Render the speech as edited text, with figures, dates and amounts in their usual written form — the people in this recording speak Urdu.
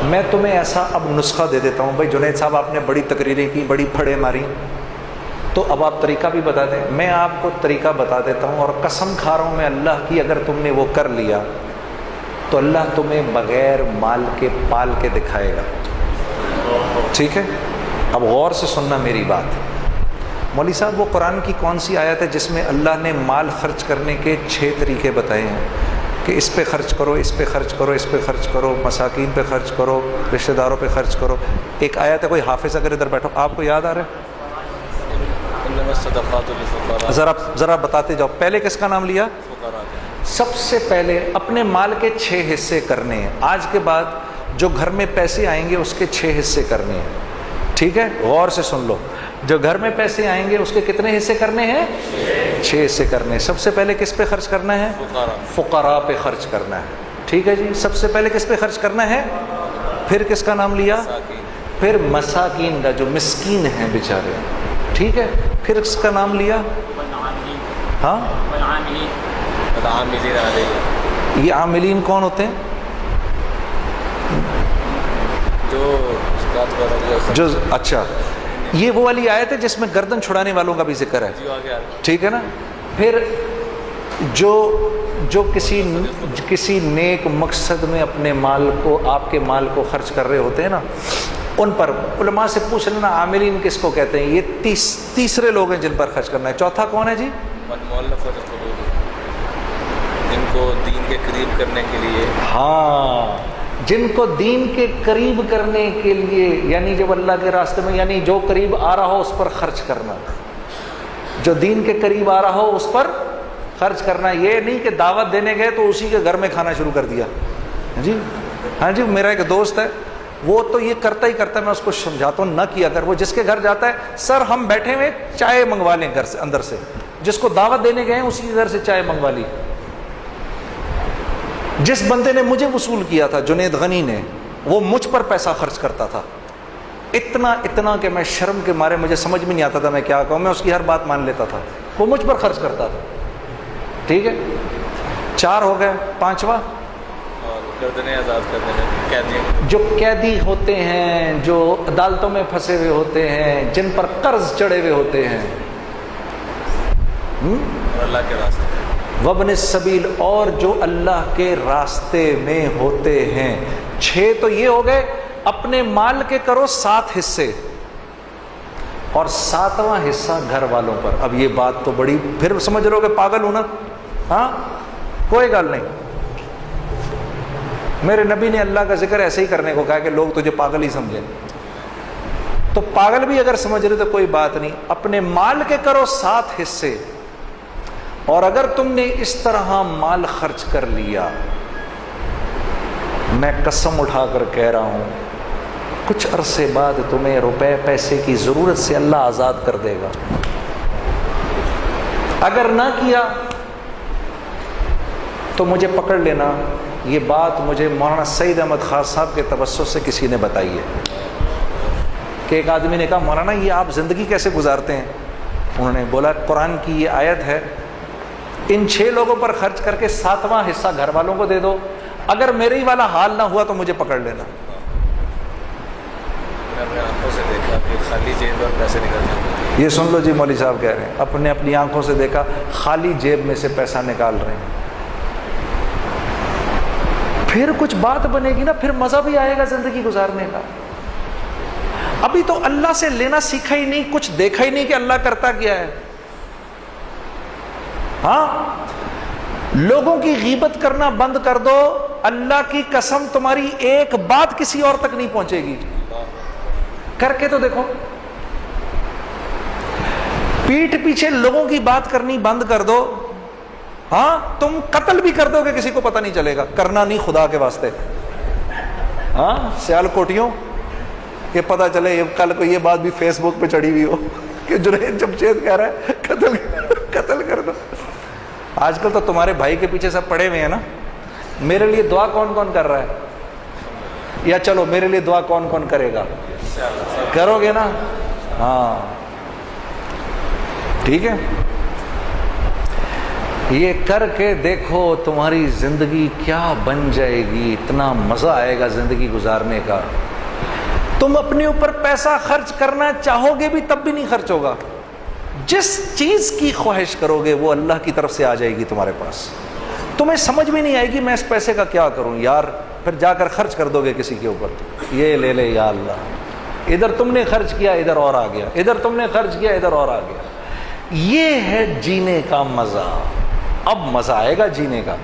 میں تمہیں ایسا اب نسخہ دے دیتا ہوں. بھائی جنید صاحب آپ نے بڑی تقریریں کی, بڑی پھڑیں ماری, تو اب آپ طریقہ بھی بتا دیں. میں آپ کو طریقہ بتا دیتا ہوں, اور قسم کھا رہا ہوں میں اللہ کی, اگر تم نے وہ کر لیا تو اللہ تمہیں بغیر مال کے پال کے دکھائے گا. ٹھیک ہے, اب غور سے سننا میری بات. مولوی صاحب وہ قرآن کی کون سی آیت ہے جس میں اللہ نے مال خرچ کرنے کے 6 طریقے بتائے ہیں کہ اس پہ خرچ کرو, اس پہ خرچ کرو, اس پہ خرچ کرو, مساکین پہ خرچ کرو, رشتہ داروں پہ خرچ کرو. ایک آیت ہے, کوئی حافظ اگر ادھر بیٹھو آپ کو یاد آ رہا ہے ذرا بتاتے جاؤ. پہلے کس کا نام لیا؟ سب سے پہلے اپنے مال کے 6 حصے کرنے ہیں. آج کے بعد جو گھر میں پیسے آئیں گے اس کے 6 حصے کرنے ہیں. ٹھیک ہے, غور سے سن لو. جو گھر میں پیسے آئیں گے اس کے کتنے حصے کرنے ہیں؟ 6 حصے کرنے ہیں. سب سے پہلے کس پہ خرچ کرنا ہے؟ فقراء پہ خرچ کرنا ہے. ٹھیک ہے جی, سب سے پہلے کس پہ خرچ کرنا ہے؟ پھر کس کا نام لیا؟ پھر مساکین کا, جو مسکین ہیں بیچارے. ٹھیک ہے, پھر اس کا نام لیا. ہاں, یہ عاملین کون ہوتے ہیں؟ جو اچھا, یہ وہ والی آیت ہے جس میں گردن چھڑانے والوں کا بھی ذکر ہے. ٹھیک ہے نا. پھر جو کسی نیک مقصد میں اپنے مال کو, آپ کے مال کو خرچ کر رہے ہوتے ہیں نا, ان پر علماء سے پوچھ لینا عاملین کس کو کہتے ہیں. یہ تیسرے لوگ ہیں جن پر خرچ کرنا ہے. چوتھا کون ہے جی؟ جن کو دین کے قریب کرنے کے لیے. ہاں, جن کو دین کے قریب کرنے کے لیے, یعنی جب اللہ کے راستے میں, یعنی جو قریب آ رہا ہو اس پر خرچ کرنا. جو دین کے قریب آ رہا ہو اس پر خرچ کرنا. یہ نہیں کہ دعوت دینے گئے تو اسی کے گھر میں کھانا شروع کر دیا. جی ہاں جی, میرا ایک دوست ہے, وہ تو یہ کرتا ہی کرتا ہے, میں اس کو سمجھاتا ہوں نہ کیا کر. وہ جس کے گھر جاتا ہے, سر ہم بیٹھے ہوئے چائے منگوا لیں گھر سے, اندر سے. جس کو دعوت دینے گئے ہیں اسی کے گھر سے چائے منگوا لی. جس بندے نے مجھے وصول کیا تھا, جنید غنی نے, وہ مجھ پر پیسہ خرچ کرتا تھا اتنا کہ میں شرم کے مارے مجھے سمجھ میں نہیں آتا تھا میں کیا کہوں. میں اس کی ہر بات مان لیتا تھا. وہ مجھ پر خرچ کرتا تھا. ٹھیک ہے, 4 ہو گئے. 5واں گردنیں آزاد کرنے, جو قیدی ہوتے ہیں, جو عدالتوں میں پھنسے ہوئے ہوتے ہیں, جن پر قرض چڑھے ہوئے ہوتے ہیں, اللہ کے راستے. وابن السبیل, اور جو اللہ کے راستے میں ہوتے ہیں. 6 تو یہ ہو گئے. اپنے مال کے کرو 7 حصے, اور 7واں حصہ گھر والوں پر. اب یہ بات تو بڑی, پھر سمجھ رہو کہ پاگل ہوں نا. ہاں, کوئی گل نہیں. میرے نبی نے اللہ کا ذکر ایسے ہی کرنے کو کہا کہ لوگ تجھے پاگل ہی سمجھیں. تو پاگل بھی اگر سمجھ رہے تو کوئی بات نہیں. اپنے مال کے کرو 7 حصے, اور اگر تم نے اس طرح مال خرچ کر لیا, میں قسم اٹھا کر کہہ رہا ہوں, کچھ عرصے بعد تمہیں روپے پیسے کی ضرورت سے اللہ آزاد کر دے گا. اگر نہ کیا تو مجھے پکڑ لینا. یہ بات مجھے مولانا سعید احمد خان صاحب کے توسط سے کسی نے بتائی ہے کہ ایک آدمی نے کہا, مولانا یہ آپ زندگی کیسے گزارتے ہیں؟ انہوں نے بولا, قرآن کی یہ آیت ہے, ان 6 لوگوں پر خرچ کر کے 7واں حصہ گھر والوں کو دے دو. اگر میرے ہی والا حال نہ ہوا تو مجھے پکڑ لینا. اپنے آنکھوں سے دیکھا کہ خالی جیب میں پیسے نکل جاتے. یہ سن لو جی, مولوی صاحب کہہ رہے ہیں اپنی آنکھوں سے دیکھا, خالی جیب میں سے پیسہ نکال رہے ہیں. پھر کچھ بات بنے گی نا, پھر مزہ بھی آئے گا زندگی گزارنے کا. ابھی تو اللہ سے لینا سیکھا ہی نہیں, کچھ دیکھا ہی نہیں کہ اللہ کرتا کیا ہے. ہاں, لوگوں کی غیبت کرنا بند کر دو, اللہ کی قسم تمہاری ایک بات کسی اور تک نہیں پہنچے گی. کر کے تو دیکھو. پیٹھ پیچھے لوگوں کی بات کرنی بند کر دو. ہاں, تم قتل بھی کر دو کہ کسی کو پتہ نہیں چلے گا. کرنا نہیں خدا کے واسطے. ہاں, سیال کوٹیوں کہ پتہ چلے کل کو یہ بات بھی فیس بک پہ چڑھی ہوئی ہو کہ جنید جمشید کہہ رہا ہے قتل کر دو. آج کل تو تمہارے بھائی کے پیچھے سب پڑے ہوئے ہیں نا. میرے لیے دعا کون کون کر رہا ہے؟ یا چلو میرے لیے دعا کون کون کرے گا؟ کرو گے نا. ہاں ٹھیک ہے. یہ کر کے دیکھو تمہاری زندگی کیا بن جائے گی، اتنا مزہ آئے گا زندگی گزارنے کا. تم اپنے اوپر پیسہ خرچ کرنا چاہو گے بھی تب بھی نہیں خرچ ہوگا. جس چیز کی خواہش کرو گے وہ اللہ کی طرف سے آ جائے گی تمہارے پاس. تمہیں سمجھ بھی نہیں آئے گی میں اس پیسے کا کیا کروں یار، پھر جا کر خرچ کر دو گے کسی کے اوپر، یہ لے لے یا اللہ، ادھر تم نے خرچ کیا ادھر اور آ گیا، ادھر تم نے خرچ کیا ادھر اور آ گیا. یہ ہے جینے کا مزہ. اب مزہ آئے گا جینے کا.